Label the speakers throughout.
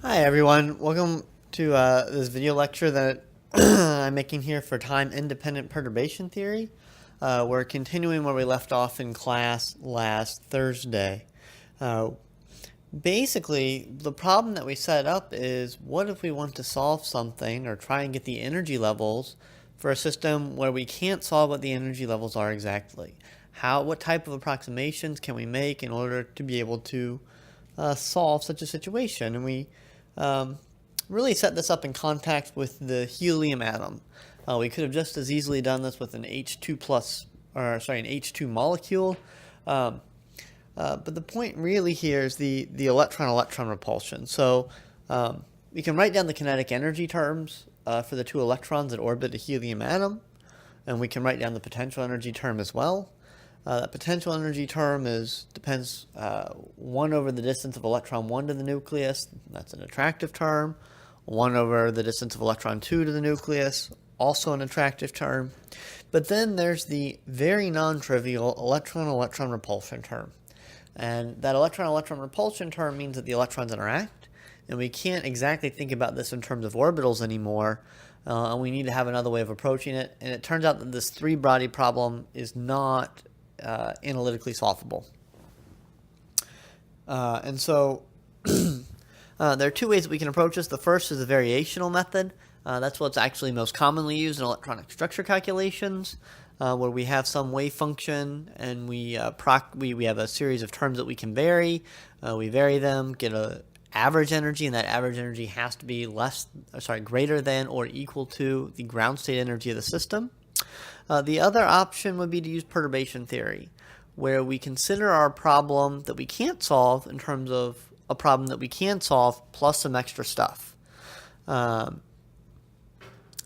Speaker 1: Hi everyone, welcome to this video lecture that I'm making here for time-independent perturbation theory. We're continuing where we left off in class last Thursday. Basically, the problem that we set up is, what if we want to solve something or try and get the energy levels for a system where we can't solve what the energy levels are exactly? What type of approximations can we make in order to be able to solve such a situation? And we really set this up in contact with the helium atom. We could have just as easily done this with an H2 plus, or sorry, an H2 molecule. But the point really here is the electron-electron repulsion. So we can write down the kinetic energy terms for the two electrons that orbit a helium atom, and we can write down the potential energy term as well. That potential energy term depends 1 over the distance of electron 1 to the nucleus. That's an attractive term. 1 over the distance of electron 2 to the nucleus, also an attractive term. But then there's the very non-trivial electron-electron repulsion term. And that electron-electron repulsion term means that the electrons interact, and we can't exactly think about this in terms of orbitals anymore, and we need to have another way of approaching it. And it turns out that this three-body problem is not analytically solvable. And so there are two ways that we can approach this. The first is the variational method. That's what's actually most commonly used in electronic structure calculations, where we have some wave function and we have a series of terms that we can vary. We vary them, get an average energy, and that average energy has to be greater than or equal to the ground state energy of the system. The other option would be to use perturbation theory, where we consider our problem that we can't solve in terms of a problem that we can solve plus some extra stuff.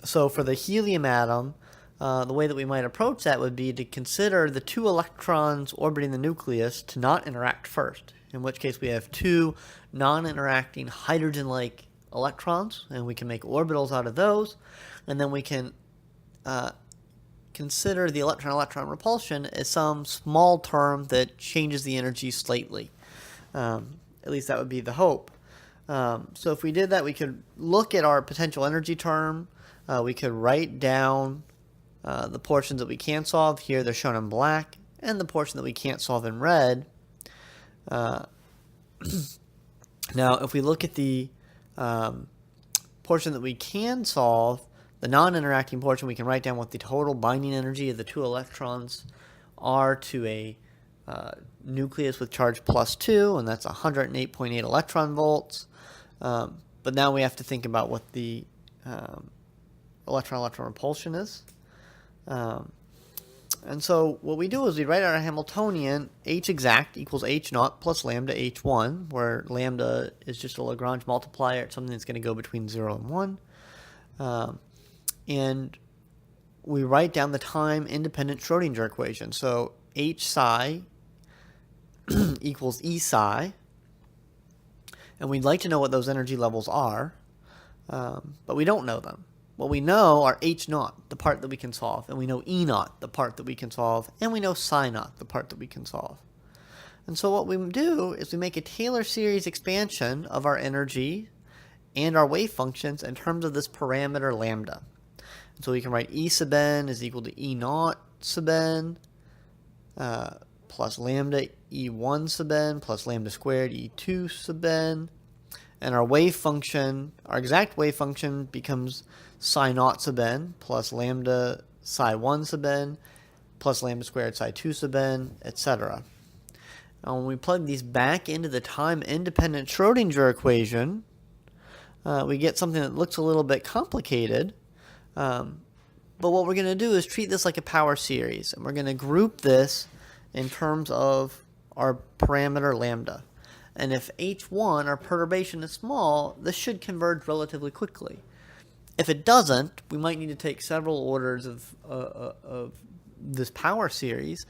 Speaker 1: So for the helium atom, the way that we might approach that would be to consider the two electrons orbiting the nucleus to not interact first, in which case we have two non-interacting hydrogen-like electrons, and we can make orbitals out of those, and then we can consider the electron-electron repulsion as some small term that changes the energy slightly. At least that would be the hope. So if we did that, we could look at our potential energy term. We could write down the portions that we can solve. Here they're shown in black, and the portion that we can't solve in red. Now, if we look at the portion that we can solve, the non-interacting portion, we can write down what the total binding energy of the two electrons are to a nucleus with charge +2, and that's 108.8 electron volts. But now we have to think about what the electron-electron repulsion is. And so what we do is we write out our Hamiltonian. H exact equals H naught plus lambda H1, where lambda is just a Lagrange multiplier. It's something that's going to go between 0 and 1. And we write down the time-independent Schrodinger equation. So H psi equals E psi. And we'd like to know what those energy levels are, but we don't know them. What we know are H naught, the part that we can solve, and we know E naught, the part that we can solve, and we know psi naught, the part that we can solve. And so what we do is we make a Taylor series expansion of our energy and our wave functions in terms of this parameter lambda. And so we can write E sub n is equal to E naught sub n plus lambda E1 sub n plus lambda squared E2 sub n. And our wave function, our exact wave function, becomes psi naught sub n plus lambda psi 1 sub n plus lambda squared psi 2 sub n, etc. Now when we plug these back into the time-independent Schrodinger equation, we get something that looks a little bit complicated. But what we're going to do is treat this like a power series, and we're going to group this in terms of our parameter lambda. And if H1, our perturbation, is small, this should converge relatively quickly. If it doesn't, we might need to take several orders of this power series,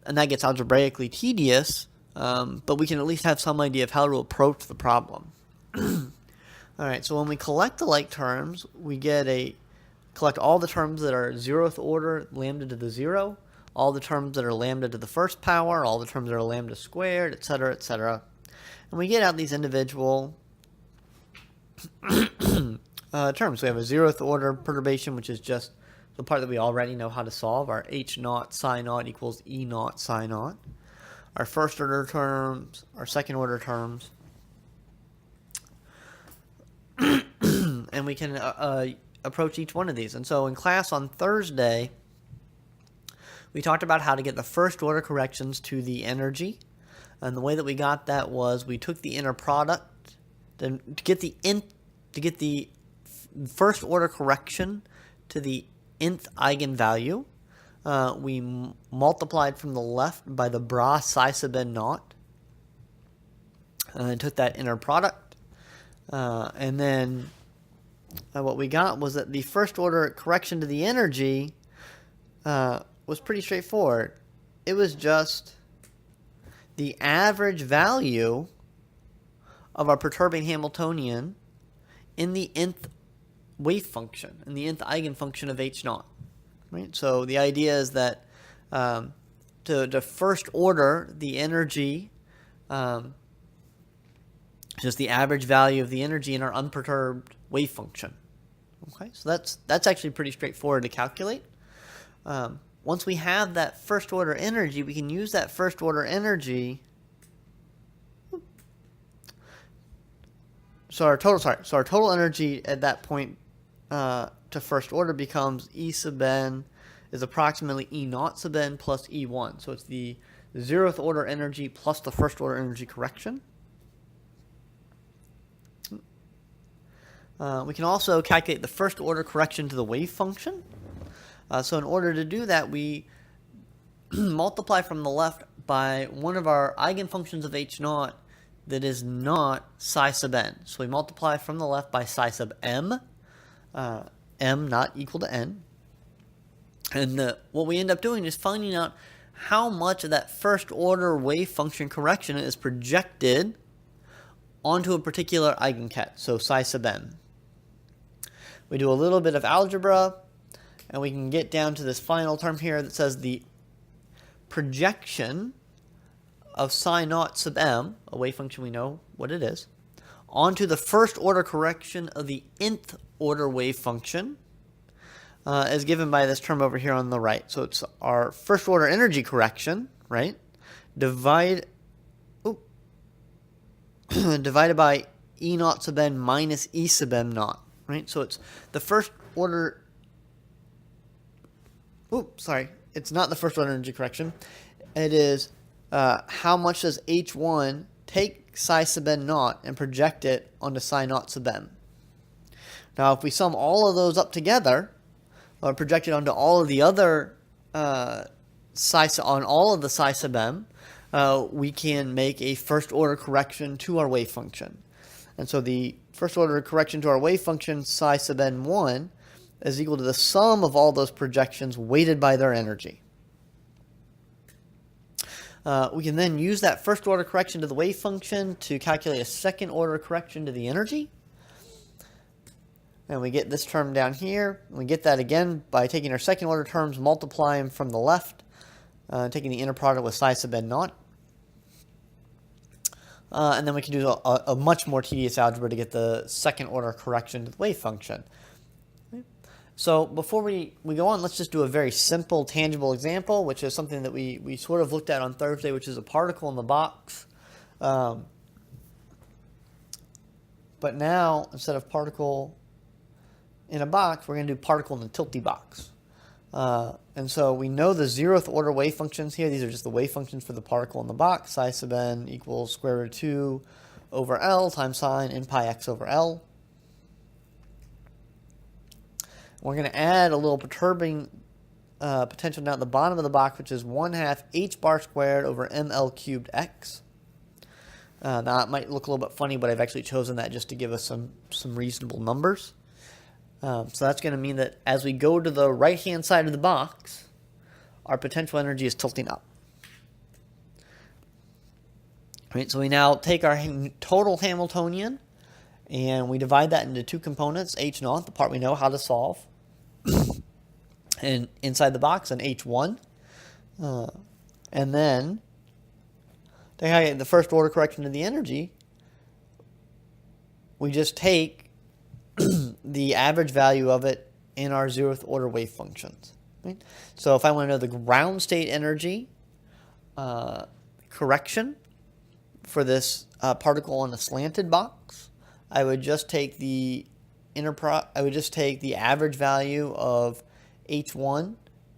Speaker 1: and that gets algebraically tedious, but we can at least have some idea of how to approach the problem. Alright, so when we collect the like terms, we collect all the terms that are 0th order, lambda to the 0, all the terms that are lambda to the first power, all the terms that are lambda squared, etc., etc. And we get out these individual terms. We have a zeroth order perturbation, which is just the part that we already know how to solve. Our h naught psi naught equals e naught psi naught. Our first order terms, our second order terms. And we can approach each one of these. And so in class on Thursday, we talked about how to get the first order corrections to the energy. And the way that we got that was we took the inner product to get the first order correction to the nth eigenvalue. We multiplied from the left by the bra psi sub n naught, and took that inner product. And then what we got was that the first order correction to the energy was pretty straightforward. It was just the average value of our perturbing Hamiltonian in the nth wave function, in the nth eigenfunction of h naught. Right? So the idea is that to first order the energy, just the average value of the energy in our unperturbed wave function. Okay, so that's actually pretty straightforward to calculate. Once we have that first order energy, we can use that first order energy. So our total energy at that point to first order becomes E sub n is approximately E naught sub n plus E1. So it's the zeroth order energy plus the first order energy correction. We can also calculate the first order correction to the wave function. So in order to do that, we multiply from the left by one of our eigenfunctions of h naught that is not psi sub n. So we multiply from the left by psi sub m, m not equal to n. And what we end up doing is finding out how much of that first order wave function correction is projected onto a particular eigenket, so psi sub m. We do a little bit of algebra, and we can get down to this final term here that says the projection of psi naught sub m, a wave function we know what it is, onto the first order correction of the nth order wave function is given by this term over here on the right. So it's our first order energy correction, right? Divided by E naught sub n minus E sub m naught, right? So it's the first order. It's not the first order energy correction. It is how much does H1 take psi sub n naught and project it onto psi naught sub m. Now, if we sum all of those up together, or project it onto all of the other psi sub m, we can make a first order correction to our wave function. And so the first order correction to our wave function, psi sub n1, is equal to the sum of all those projections weighted by their energy. We can then use that first order correction to the wave function to calculate a second order correction to the energy. And we get this term down here. We get that again by taking our second order terms, multiplying from the left, taking the inner product with psi sub n naught. And then we can do a much more tedious algebra to get the second order correction to the wave function. So before we go on, let's just do a very simple, tangible example, which is something that we sort of looked at on Thursday, which is a particle in the box. But now, instead of particle in a box, we're going to do particle in a tilty box. And so we know the zeroth order wave functions here. These are just the wave functions for the particle in the box. Psi sub n equals square root of 2 over L times sine n pi x over L. We're going to add a little perturbing potential down at the bottom of the box, which is 1/2 h bar squared over ml cubed x. Now, it might look a little bit funny, but I've actually chosen that just to give us some reasonable numbers. So that's going to mean that as we go to the right-hand side of the box, our potential energy is tilting up. Right, so we now take our total Hamiltonian, and we divide that into two components, h naught, the part we know how to solve, and inside the box, and h1. And then, to calculate the first order correction to the energy, we just take the average value of it in our zeroth order wave functions. Right? So if I want to know the ground state energy correction for this particle in a slanted box, I would just take the average value of H1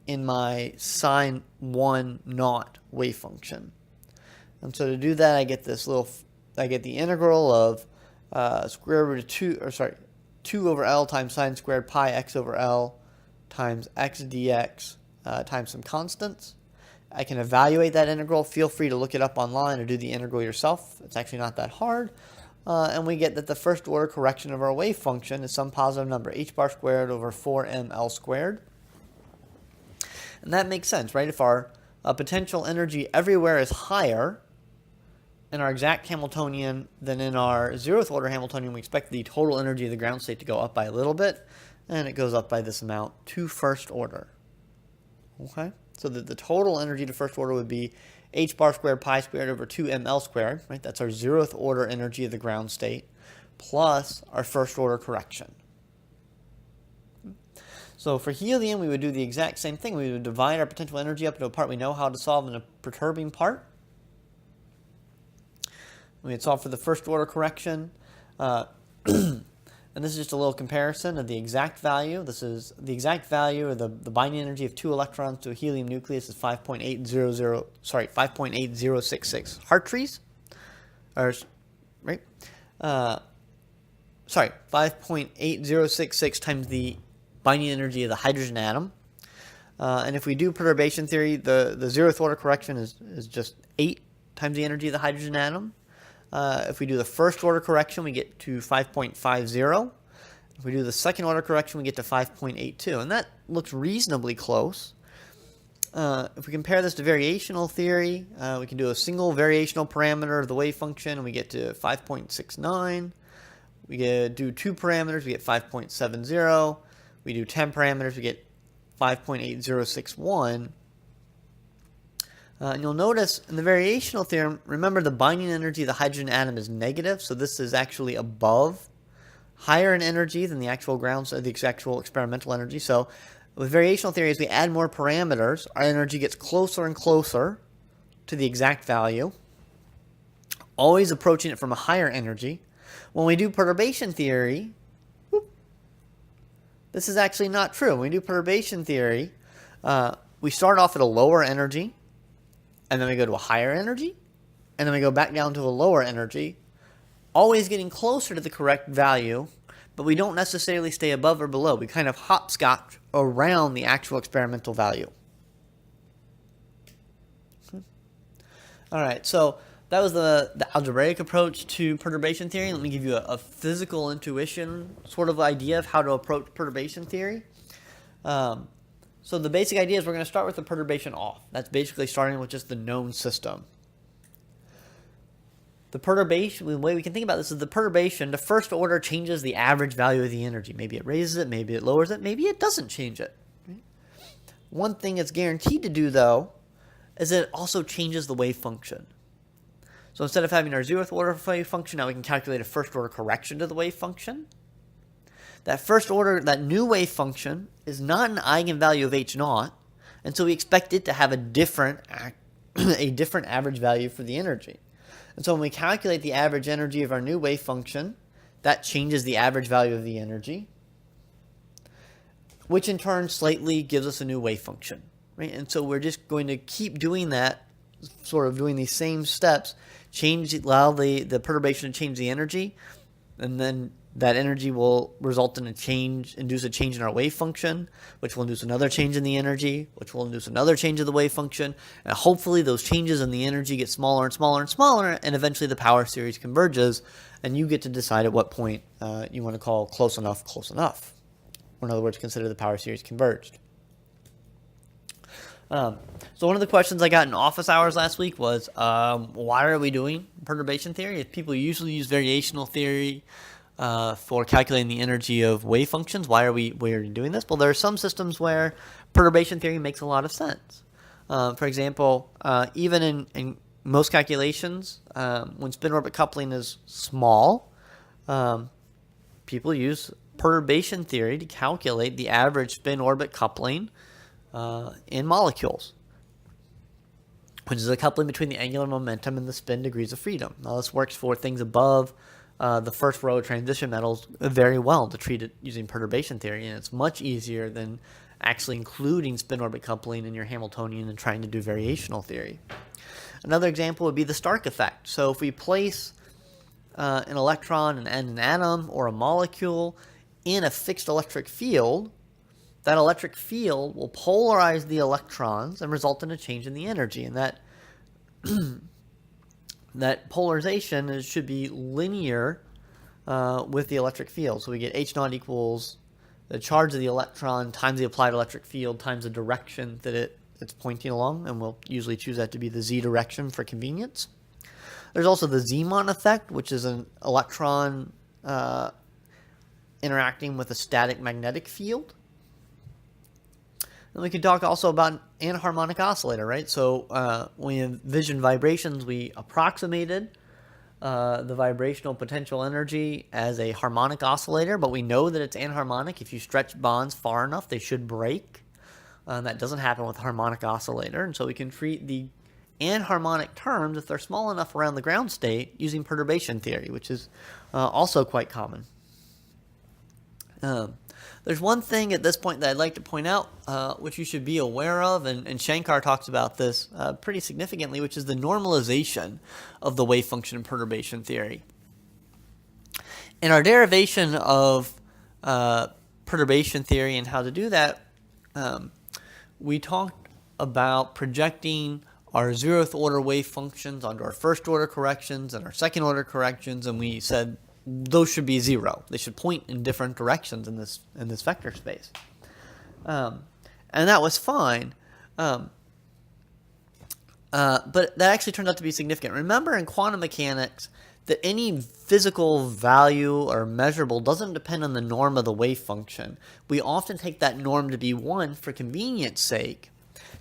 Speaker 1: in my sine 1 naught wave function. And so to do that, I get the integral of square root of 2 over L times sine squared pi x over L times x dx times some constants. I can evaluate that integral. Feel free to look it up online or do the integral yourself. It's actually not that hard. And we get that the first order correction of our wave function is some positive number, h bar squared over 4ml squared. And that makes sense, right? If our potential energy everywhere is higher in our exact Hamiltonian than in our zeroth order Hamiltonian, we expect the total energy of the ground state to go up by a little bit, and it goes up by this amount to first order. Okay? So that the total energy to first order would be h bar squared pi squared over 2ml squared, right? That's our zeroth order energy of the ground state, plus our first order correction. So for helium, we would do the exact same thing. We would divide our potential energy up into a part we know how to solve and a perturbing part. We would solve for the first order correction. And this is just a little comparison of the exact value. This is the exact value of the binding energy of 2 electrons to a helium nucleus is 5.8066 Hartrees. Or, right? 5.8066 times the binding energy of the hydrogen atom. And if we do perturbation theory, the zeroth order correction is just 8 times the energy of the hydrogen atom. If we do the first order correction, we get to 5.50. If we do the second order correction, we get to 5.82. And that looks reasonably close. If we compare this to variational theory, we can do a single variational parameter of the wave function, and we get to 5.69. We do 2 parameters, we get 5.70. We do 10 parameters, we get 5.8061. And you'll notice in the variational theorem, remember the binding energy of the hydrogen atom is negative, so this is actually higher in energy than the actual the actual experimental energy. So with variational theory, as we add more parameters, our energy gets closer and closer to the exact value, always approaching it from a higher energy. When we do perturbation theory, this is actually not true. When we do perturbation theory, we start off at a lower energy, and then we go to a higher energy, and then we go back down to a lower energy, always getting closer to the correct value, but we don't necessarily stay above or below. We kind of hopscotch around the actual experimental value. All right, so that was the algebraic approach to perturbation theory. Let me give you a physical intuition sort of idea of how to approach perturbation theory. So the basic idea is we're going to start with the perturbation off. That's basically starting with just the known system. The way we can think about this is the perturbation, the first order changes the average value of the energy. Maybe it raises it, maybe it lowers it, maybe it doesn't change it. One thing it's guaranteed to do, though, is that it also changes the wave function. So instead of having our zeroth order wave function, now we can calculate a first order correction to the wave function. That first order, that new wave function, is not an eigenvalue of h naught, and so we expect it to have a different average value for the energy. And so when we calculate the average energy of our new wave function, that changes the average value of the energy, which in turn slightly gives us a new wave function. Right? And so we're just going to keep doing that, sort of doing these same steps, allow the perturbation to change the energy, and then that energy will result in induce a change in our wave function, which will induce another change in the energy, which will induce another change of the wave function, and hopefully those changes in the energy get smaller and smaller and smaller, and eventually the power series converges, and you get to decide at what point you want to call close enough, or in other words, consider the power series converged. So one of the questions I got in office hours last week was, why are we doing perturbation theory? If people usually use variational theory for calculating the energy of wave functions, why are we doing this? Well, there are some systems where perturbation theory makes a lot of sense. For example, even in most calculations, when spin orbit coupling is small, people use perturbation theory to calculate the average spin-orbit coupling in molecules, which is a coupling between the angular momentum and the spin degrees of freedom. Now, this works for things above the first row of transition metals very well to treat it using perturbation theory, and it's much easier than actually including spin-orbit coupling in your Hamiltonian and trying to do variational theory. Another example would be the Stark effect. So if we place an electron and an atom or a molecule in a fixed electric field, that electric field will polarize the electrons and result in a change in the energy. And that polarization should be linear with the electric field. So we get H naught equals the charge of the electron times the applied electric field times the direction that it's pointing along. And we'll usually choose that to be the z direction for convenience. There's also the Zeeman effect, which is an electron interacting with a static magnetic field. And we could talk also about an anharmonic oscillator, right? So when we envision vibrations, we approximated the vibrational potential energy as a harmonic oscillator, but we know that it's anharmonic. If you stretch bonds far enough, they should break. That doesn't happen with a harmonic oscillator, and so we can treat the anharmonic terms, if they're small enough around the ground state, using perturbation theory, which is also quite common. There's one thing at this point that I'd like to point out, which you should be aware of, and Shankar talks about this pretty significantly, which is the normalization of the wave function in perturbation theory. In our derivation of perturbation theory and how to do that, we talked about projecting our zeroth order wave functions onto our first order corrections and our second order corrections, and we said those should be zero. They should point in different directions in this vector space, and that was fine. But that actually turned out to be significant. Remember, in quantum mechanics, that any physical value or measurable doesn't depend on the norm of the wave function. We often take that norm to be 1 for convenience sake.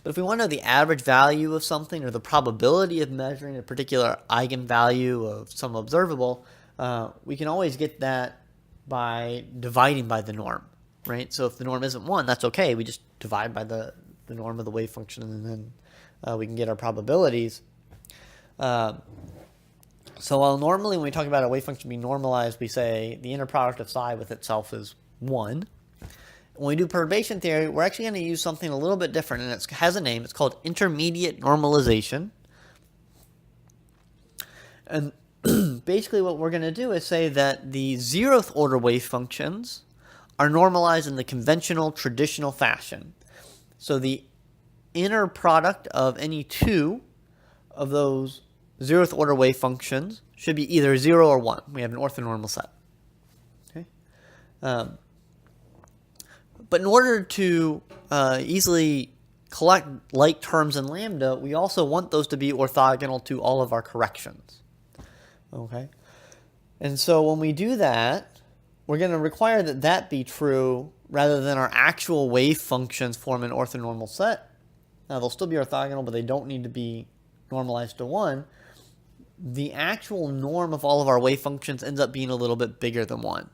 Speaker 1: But if we want to know the average value of something or the probability of measuring a particular eigenvalue of some observable, we can always get that by dividing by the norm, right? So if the norm isn't 1, that's okay. We just divide by the norm of the wave function, and then we can get our probabilities. So while normally when we talk about a wave function being normalized, we say the inner product of psi with itself is 1. When we do perturbation theory, we're actually going to use something a little bit different, and it has a name. It's called intermediate normalization. And basically what we're going to do is say that the zeroth order wave functions are normalized in the conventional, traditional fashion. So the inner product of any two of those zeroth order wave functions should be either 0 or 1. We have an orthonormal set. Okay. But in order to easily collect like terms in lambda, we also want those to be orthogonal to all of our corrections. Okay? And so when we do that, we're going to require that that be true rather than our actual wave functions form an orthonormal set. Now, they'll still be orthogonal, but they don't need to be normalized to 1. The actual norm of all of our wave functions ends up being a little bit bigger than 1.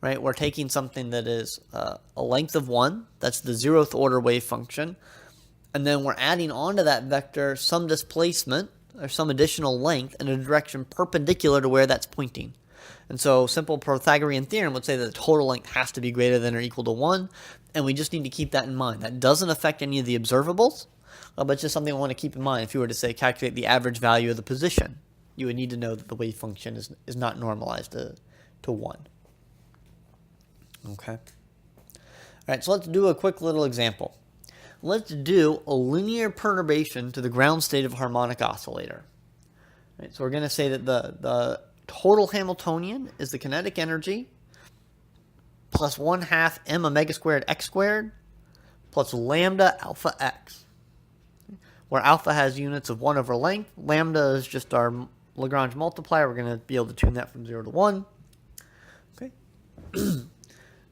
Speaker 1: Right? We're taking something that is a length of 1, that's the zeroth order wave function, and then we're adding onto that vector some displacement or some additional length in a direction perpendicular to where that's pointing. And so simple Pythagorean theorem would say that the total length has to be greater than or equal to 1, and we just need to keep that in mind. That doesn't affect any of the observables, but it's just something I want to keep in mind. If you were to say calculate the average value of the position, you would need to know that the wave function is not normalized to 1. Okay. All right, so let's do a quick little example. Let's do a linear perturbation to the ground state of a harmonic oscillator. All right, so we're going to say that the total Hamiltonian is the kinetic energy plus 1/2 m omega squared x squared plus lambda alpha x, where alpha has units of 1 over length. Lambda is just our Lagrange multiplier. We're going to be able to tune that from 0 to 1. Okay.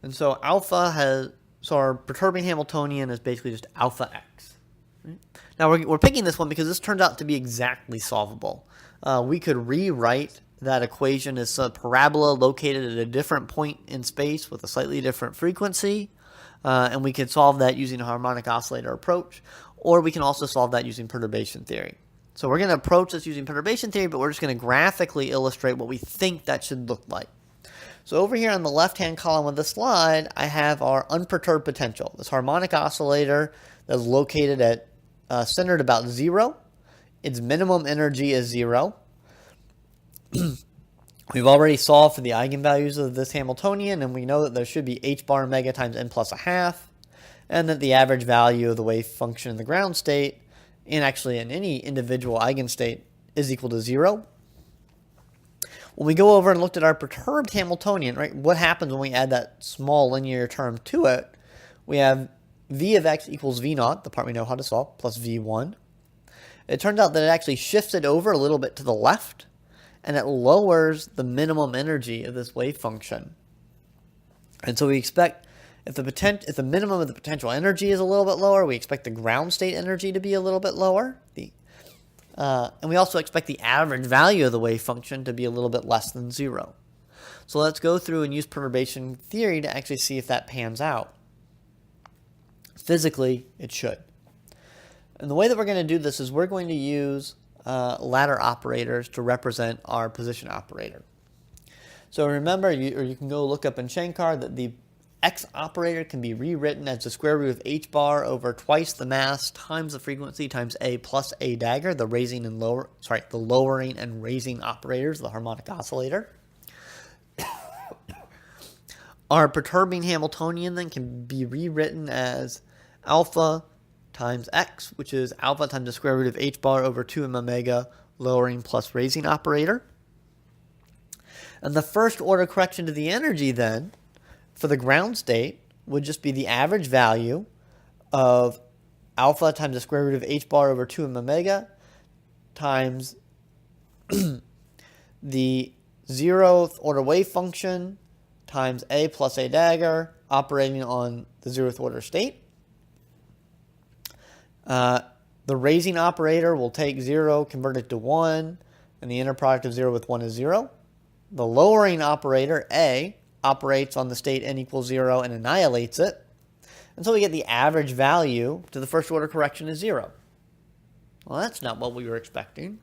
Speaker 1: And so our perturbing Hamiltonian is basically just alpha x. Right? Now we're picking this one because this turns out to be exactly solvable. We could rewrite that equation is a parabola located at a different point in space with a slightly different frequency. And we can solve that using a harmonic oscillator approach, or we can also solve that using perturbation theory. So we're going to approach this using perturbation theory, but we're just going to graphically illustrate what we think that should look like. So over here on the left-hand column of the slide, I have our unperturbed potential, this harmonic oscillator that's located at centered about 0. Its minimum energy is 0. We've already solved for the eigenvalues of this Hamiltonian, and we know that there should be h bar omega times n plus a half, and that the average value of the wave function in the ground state, and actually in any individual eigenstate, is equal to 0. When we go over and looked at our perturbed Hamiltonian, right, what happens when we add that small linear term to it? We have v of x equals v naught, the part we know how to solve, plus v1. It turns out that it actually shifts it over a little bit to the left, and it lowers the minimum energy of this wave function. And so we expect if the minimum of the potential energy is a little bit lower, we expect the ground state energy to be a little bit lower. And we also expect the average value of the wave function to be a little bit less than 0. So let's go through and use perturbation theory to actually see if that pans out. Physically, it should. And the way that we're going to do this is we're going to use ladder operators to represent our position operator. So remember, you can go look up in Shankar that the x operator can be rewritten as the square root of h bar over twice the mass times the frequency times a plus a dagger, the lowering and raising operators of the harmonic oscillator. Our perturbing Hamiltonian then can be rewritten as alpha times x, which is alpha times the square root of h bar over 2m omega, lowering plus raising operator. And the first order correction to the energy then, for the ground state, would just be the average value of alpha times the square root of h bar over 2m omega times the 0th order wave function times a plus a dagger operating on the 0th order state. The raising operator will take 0, convert it to 1, and the inner product of 0 with 1 is 0. The lowering operator, a, operates on the state n equals 0 and annihilates it. And so we get the average value to the first order correction is 0. Well, that's not what we were expecting.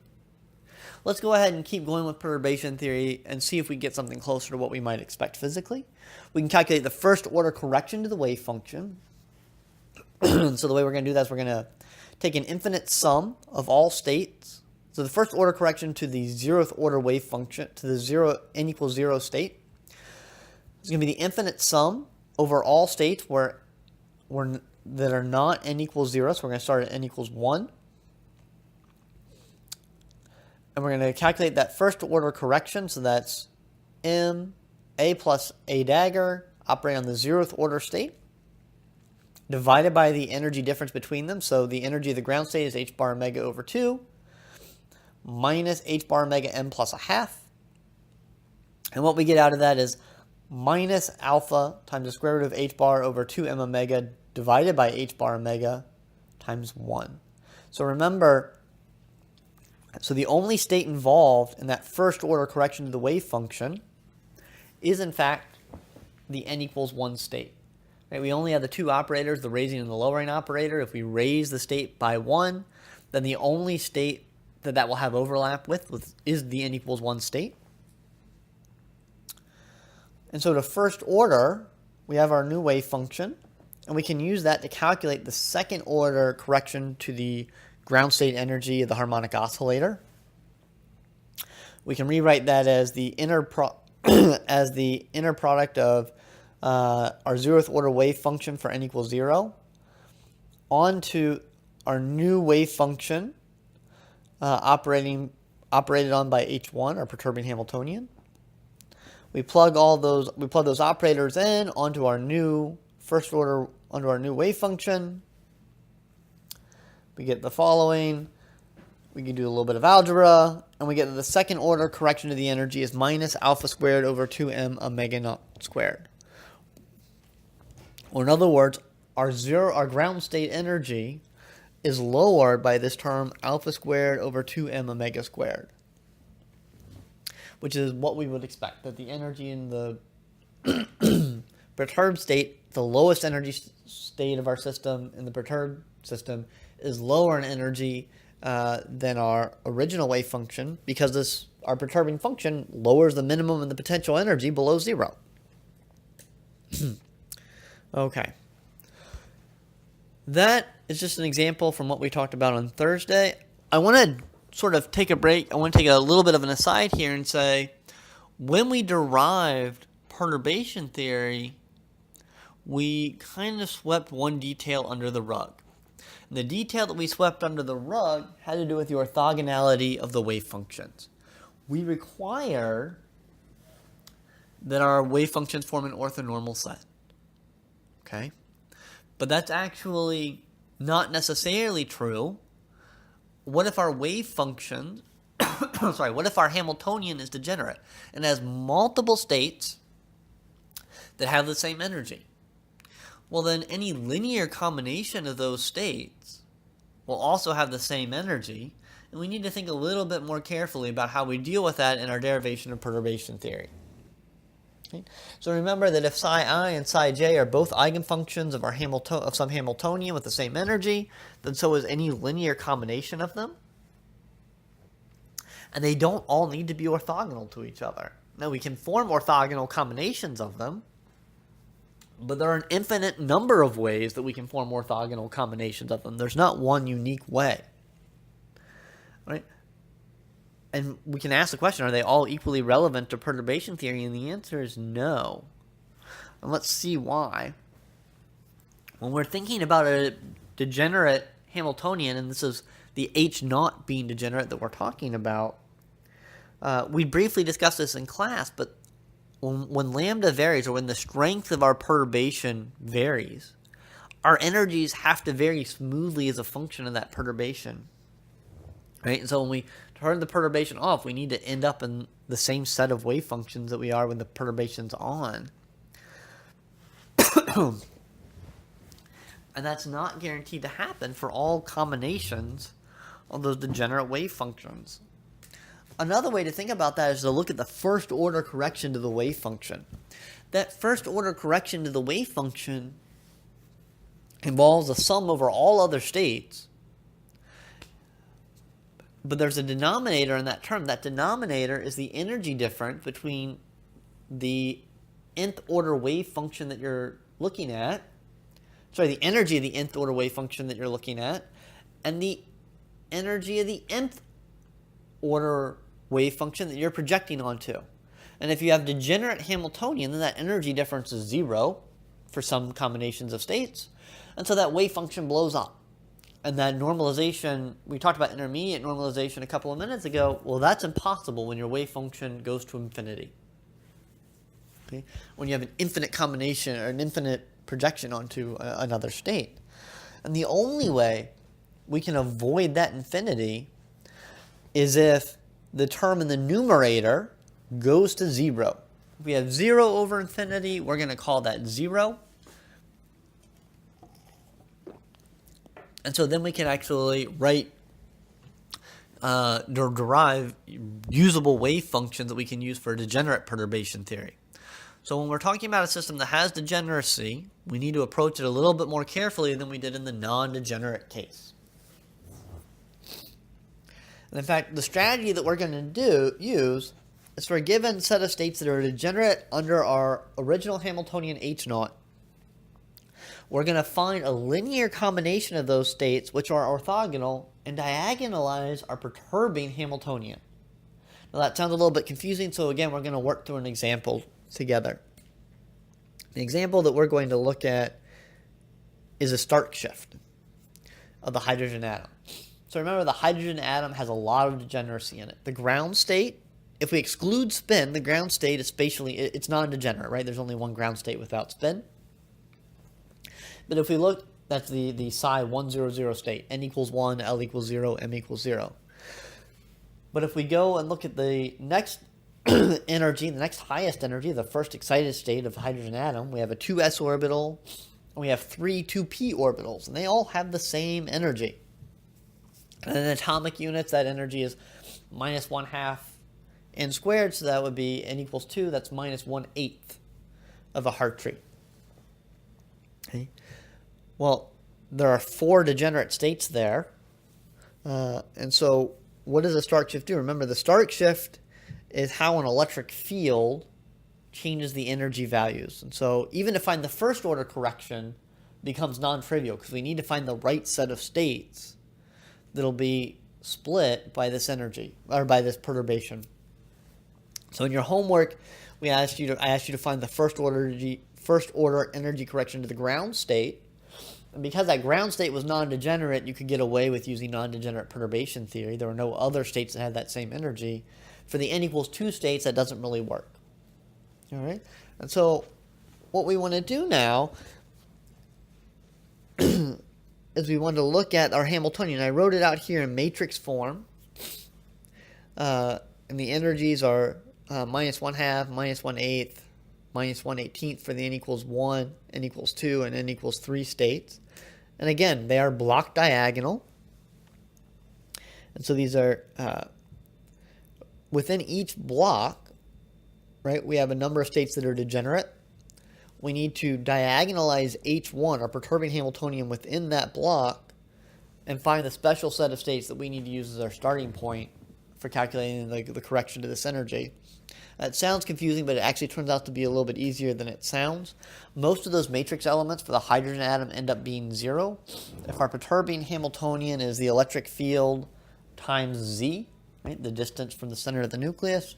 Speaker 1: Let's go ahead and keep going with perturbation theory and see if we get something closer to what we might expect physically. We can calculate the first order correction to the wave function. So the way we're going to do that is we're going to take an infinite sum of all states. So the first order correction to the 0th order wave function, to the n equals 0 state, is going to be the infinite sum over all states that are not n equals 0. So we're going to start at n equals 1. And we're going to calculate that first order correction. So that's m, a plus a dagger, operating on the 0th order state, divided by the energy difference between them. So the energy of the ground state is h bar omega over 2 minus h bar omega n plus a half. And what we get out of that is minus alpha times the square root of h bar over 2m omega divided by h bar omega times 1. So remember, so the only state involved in that first order correction to the wave function is in fact the n equals 1 state. Right, we only have the two operators, the raising and the lowering operator. If we raise the state by 1, then the only state that will have overlap with is the n equals 1 state. And so to first order, we have our new wave function, and we can use that to calculate the second order correction to the ground state energy of the harmonic oscillator. We can rewrite that as the inner product of our 0th order wave function for n equals 0 onto our new wave function operated on by h1, our perturbing Hamiltonian. We plug those operators in onto our new wave function. We get the following. We can do a little bit of algebra, and we get that the second order correction to the energy is minus alpha squared over 2m omega naught squared. Or in other words, our ground state energy is lowered by this term alpha squared over 2m omega squared. which is what we would expect, that the energy in the perturbed state, the lowest energy state of our system in the perturbed system, is lower in energy than our original wave function, because our perturbing function lowers the minimum in the potential energy below zero. Okay. That is just an example from what we talked about on Thursday. I want to sort of take a break. I want to take a little bit of an aside here and say, when we derived perturbation theory, we kind of swept one detail under the rug. And the detail that we swept under the rug had to do with the orthogonality of the wave functions. We require that our wave functions form an orthonormal set. Okay? But that's actually not necessarily true. What if our wave function, what if our Hamiltonian is degenerate and has multiple states that have the same energy? Well, then any linear combination of those states will also have the same energy, and we need to think a little bit more carefully about how we deal with that in our derivation of perturbation theory. Okay? So remember that if psi I and psi j are both eigenfunctions of some Hamiltonian with the same energy, then so is any linear combination of them. And they don't all need to be orthogonal to each other. Now, we can form orthogonal combinations of them, but there are an infinite number of ways that we can form orthogonal combinations of them. There's not one unique way. Right? And we can ask the question, are they all equally relevant to perturbation theory? And the answer is no. And let's see why. When we're thinking about a degenerate Hamiltonian, and this is the H naught being degenerate that we're talking about, we briefly discussed this in class, but when lambda varies, or when the strength of our perturbation varies, our energies have to vary smoothly as a function of that perturbation. Right? And so when we turn the perturbation off, we need to end up in the same set of wave functions that we are when the perturbation's on. And that's not guaranteed to happen for all combinations of those degenerate wave functions. Another way to think about that is to look at the first order correction to the wave function. That first order correction to the wave function involves a sum over all other states. But there's a denominator in that term. That denominator is the energy difference between the nth order wave function that you're looking at, the energy of the nth order wave function that you're looking at, and the energy of the nth order wave function that you're projecting onto. And if you have degenerate Hamiltonian, then that energy difference is zero for some combinations of states, and so that wave function blows up. And that normalization, we talked about intermediate normalization a couple of minutes ago. Well, that's impossible when your wave function goes to infinity. Okay? When you have an infinite combination or an infinite projection onto another state. And the only way we can avoid that infinity is if the term in the numerator goes to zero. If we have 0 over infinity, we're going to call that 0. And so then we can actually derive usable wave functions that we can use for degenerate perturbation theory. So when we're talking about a system that has degeneracy, we need to approach it a little bit more carefully than we did in the non-degenerate case. And in fact, the strategy that we're going to use is for a given set of states that are degenerate under our original Hamiltonian H naught. We're going to find a linear combination of those states which are orthogonal and diagonalize our perturbing Hamiltonian. Now that sounds a little bit confusing, so again, we're going to work through an example together. The example that we're going to look at is a Stark shift of the hydrogen atom. So remember, the hydrogen atom has a lot of degeneracy in it. The ground state, if we exclude spin, the ground state is spatially, it's non-degenerate, right? There's only one ground state without spin. But if we look, that's the psi 100 state, n equals 1, L equals 0, m equals 0. But if we go and look at the next energy, the next highest energy, the first excited state of the hydrogen atom, we have a 2s orbital, and we have 3 2p orbitals, and they all have the same energy. And in atomic units, that energy is minus 1/2 n squared, so that would be n equals 2. That's minus 1/8 of a Hartree. Okay. Well, there are 4 degenerate states there. And so what does the Stark shift do? Remember, the Stark shift is how an electric field changes the energy values. And so even to find the first order correction becomes non-trivial because we need to find the right set of states that'll be split by this energy or by this perturbation. So in your homework, I asked you to find the first order energy correction to the ground state. And because that ground state was non-degenerate, you could get away with using non-degenerate perturbation theory. There were no other states that had that same energy. For the n equals 2 states, that doesn't really work. All right? And so what we want to do now is we want to look at our Hamiltonian. I wrote it out here in matrix form. And the energies are minus 1/2, minus 1/8, minus 1/18 for the n equals 1, n equals 2, and n equals 3 states. And again, they are block diagonal. And so these are, within each block, right, we have a number of states that are degenerate. We need to diagonalize H1, our perturbing Hamiltonian, within that block and find the special set of states that we need to use as our starting point for calculating the correction to this energy. It sounds confusing, but it actually turns out to be a little bit easier than it sounds. Most of those matrix elements for the hydrogen atom end up being 0. If our perturbing Hamiltonian is the electric field times z, right, the distance from the center of the nucleus,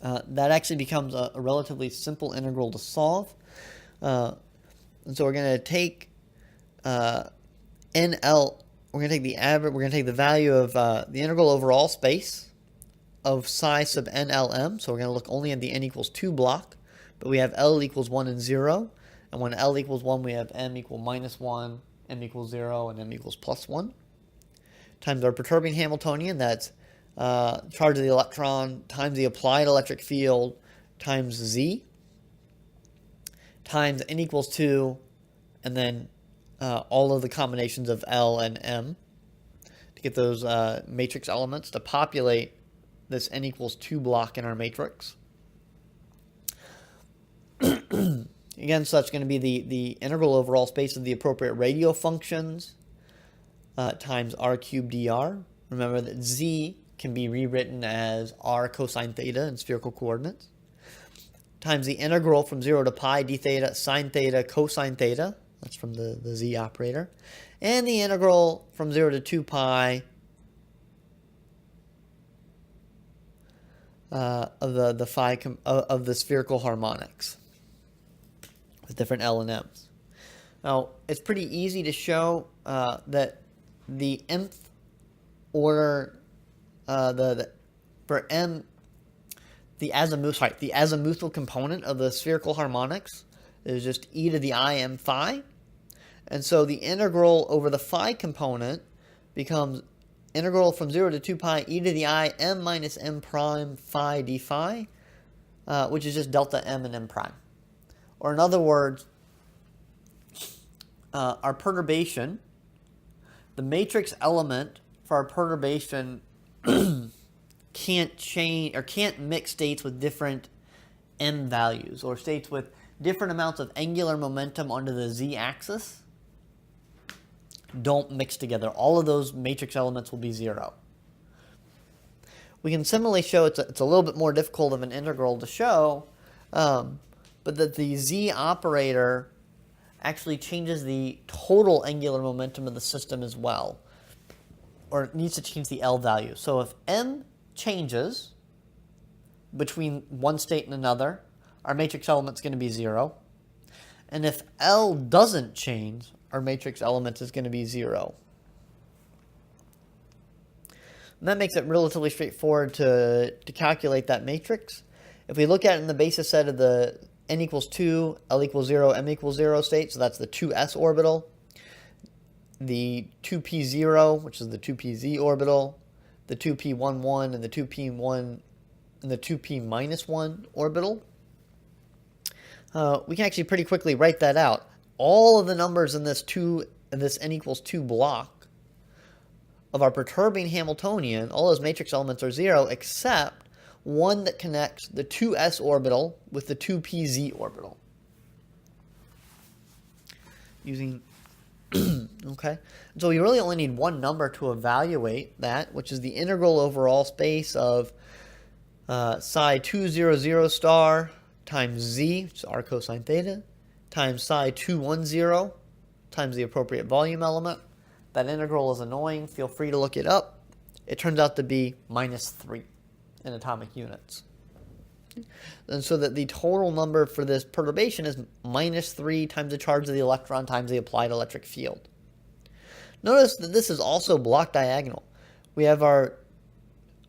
Speaker 1: that actually becomes a relatively simple integral to solve. And so we're going to take NL, we're going to take the average, we're going to take the value of the integral over all space of psi sub NLM. So we're going to look only at the n equals 2 block, but we have L equals 1 and 0. And when L equals 1, we have M equal minus 1, M equals 0, and M equals plus 1. Times our perturbing Hamiltonian, that's charge of the electron times the applied electric field times Z times n equals 2, and then all of the combinations of L and M to get those matrix elements to populate this n equals 2 block in our matrix. Again, so that's going to be the integral over all space of the appropriate radial functions times r cubed dr. Remember that Z can be rewritten as r cosine theta in spherical coordinates, times the integral from 0 to pi d theta sine theta cosine theta, that's from the Z operator, and the integral from 0 to 2 pi of the phi of the spherical harmonics with different L and M's. Now, it's pretty easy to show that the nth order for M, the azimuthal component of the spherical harmonics is just e to the I m phi. And so the integral over the phi component becomes integral from 0 to 2 pi e to the I m minus m prime phi d phi, which is just delta m and m prime. Or in other words, our perturbation, the matrix element for our perturbation can't change or can't mix states with different m values or states with different amounts of angular momentum onto the z-axis. Don't mix together. All of those matrix elements will be 0. We can similarly show it's a little bit more difficult of an integral to show, but that the z operator actually changes the total angular momentum of the system as well, or it needs to change the L value. So if m changes between one state and another, our matrix element's going to be 0. And if L doesn't change, our matrix element is going to be 0. And that makes it relatively straightforward to calculate that matrix. If we look at it in the basis set of the n equals 2, L equals 0, m equals 0 state, so that's the 2s orbital, the 2p0, which is the 2pz orbital, the 2p11, and the 2p1 and the 2p minus 1 orbital, we can actually pretty quickly write that out. All of the numbers in this n equals 2 block of our perturbing Hamiltonian, all those matrix elements are 0 except one that connects the 2s orbital with the 2pz orbital. Using, okay, so we really only need one number to evaluate that, which is the integral over all space of psi 200 star times z, which is r cosine theta, times psi 210 times the appropriate volume element. That integral is annoying. Feel free to look it up. It turns out to be -3 in atomic units. And so that the total number for this perturbation is -3 times the charge of the electron times the applied electric field. Notice that this is also block diagonal. We have our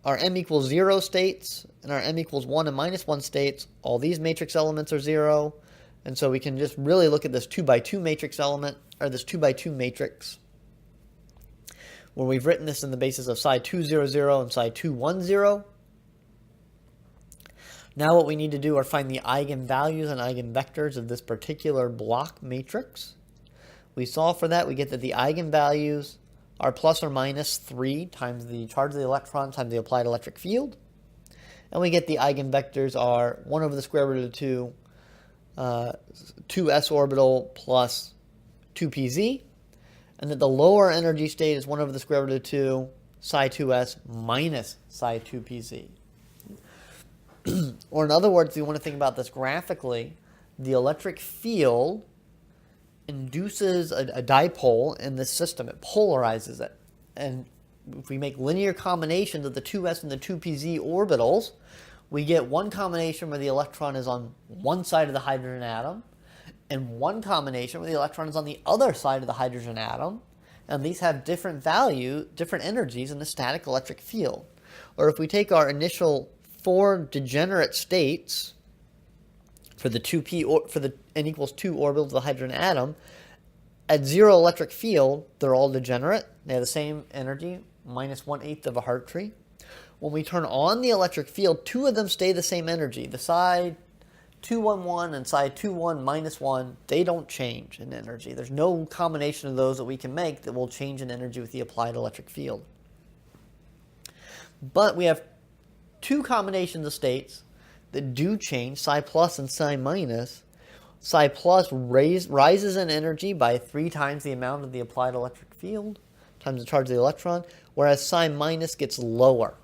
Speaker 1: m equals 0 states and our m equals 1 and -1 states. All these matrix elements are 0. And so we can just really look at this 2 by 2 matrix element, or this 2 by 2 matrix, where we've written this in the basis of psi 200 and psi 210. Now what we need to do are find the eigenvalues and eigenvectors of this particular block matrix. We solve for that. We get that the eigenvalues are plus or minus 3 times the charge of the electron times the applied electric field. And we get the eigenvectors are 1 over the square root of 2, 2s orbital plus 2pz. And that the lower energy state is 1 over the square root of 2, psi 2s minus psi 2pz. Or in other words, if you want to think about this graphically, the electric field induces a dipole in this system. It polarizes it. And if we make linear combinations of the 2s and the 2pz orbitals, we get one combination where the electron is on one side of the hydrogen atom, and one combination where the electron is on the other side of the hydrogen atom. And these have different value, different energies in the static electric field. Or if we take our initial 4 degenerate states for the 2p or for the n equals 2 orbitals of the hydrogen atom, at 0 electric field, they're all degenerate. They have the same energy, -1/8 of a Hartree. When we turn on the electric field, 2 of them stay the same energy. The psi 211 and psi 21 -1, they don't change in energy. There's no combination of those that we can make that will change in energy with the applied electric field. But we have 2 combinations of states that do change, psi plus and psi minus. Psi plus rises in energy by 3 times the amount of the applied electric field times the charge of the electron, whereas psi minus gets lower.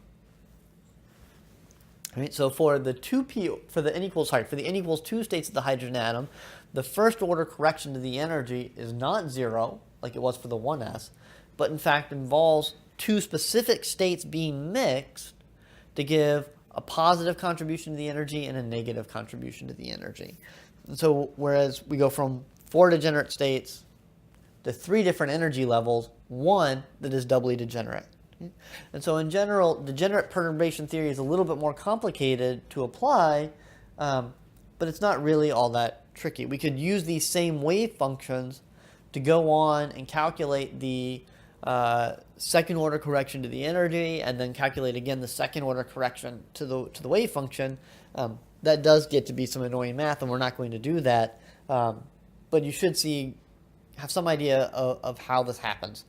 Speaker 1: All right, so for the n equals 2 states of the hydrogen atom, the first order correction to the energy is not 0 like it was for the 1s, but in fact involves 2 specific states being mixed to give a positive contribution to the energy and a negative contribution to the energy. And so whereas we go from 4 degenerate states to 3 different energy levels, 1 that is doubly degenerate. And so in general, degenerate perturbation theory is a little bit more complicated to apply, but it's not really all that tricky. We could use these same wave functions to go on and calculate the second order correction to the energy, and then calculate again the second order correction to the wave function. That does get to be some annoying math, and we're not going to do that. But you should have some idea of how this happens.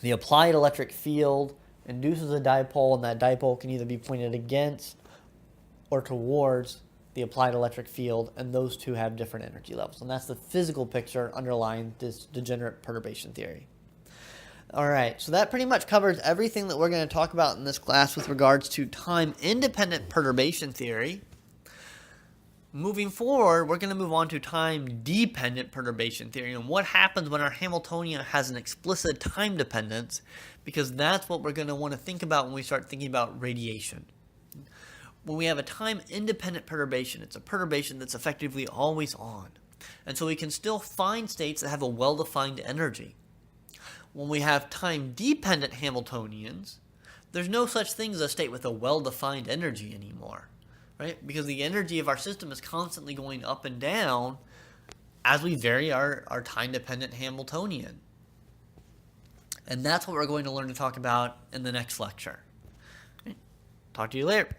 Speaker 1: The applied electric field induces a dipole, and that dipole can either be pointed against or towards the applied electric field, and those two have different energy levels. And that's the physical picture underlying this degenerate perturbation theory. All right, so that pretty much covers everything that we're going to talk about in this class with regards to time-independent perturbation theory. Moving forward, we're going to move on to time-dependent perturbation theory and what happens when our Hamiltonian has an explicit time dependence, because that's what we're going to want to think about when we start thinking about radiation. When we have a time-independent perturbation, it's a perturbation that's effectively always on. And so we can still find states that have a well-defined energy. When we have time-dependent Hamiltonians, there's no such thing as a state with a well-defined energy anymore, right? Because the energy of our system is constantly going up and down as we vary our time-dependent Hamiltonian. And that's what we're going to learn to talk about in the next lecture. Talk to you later.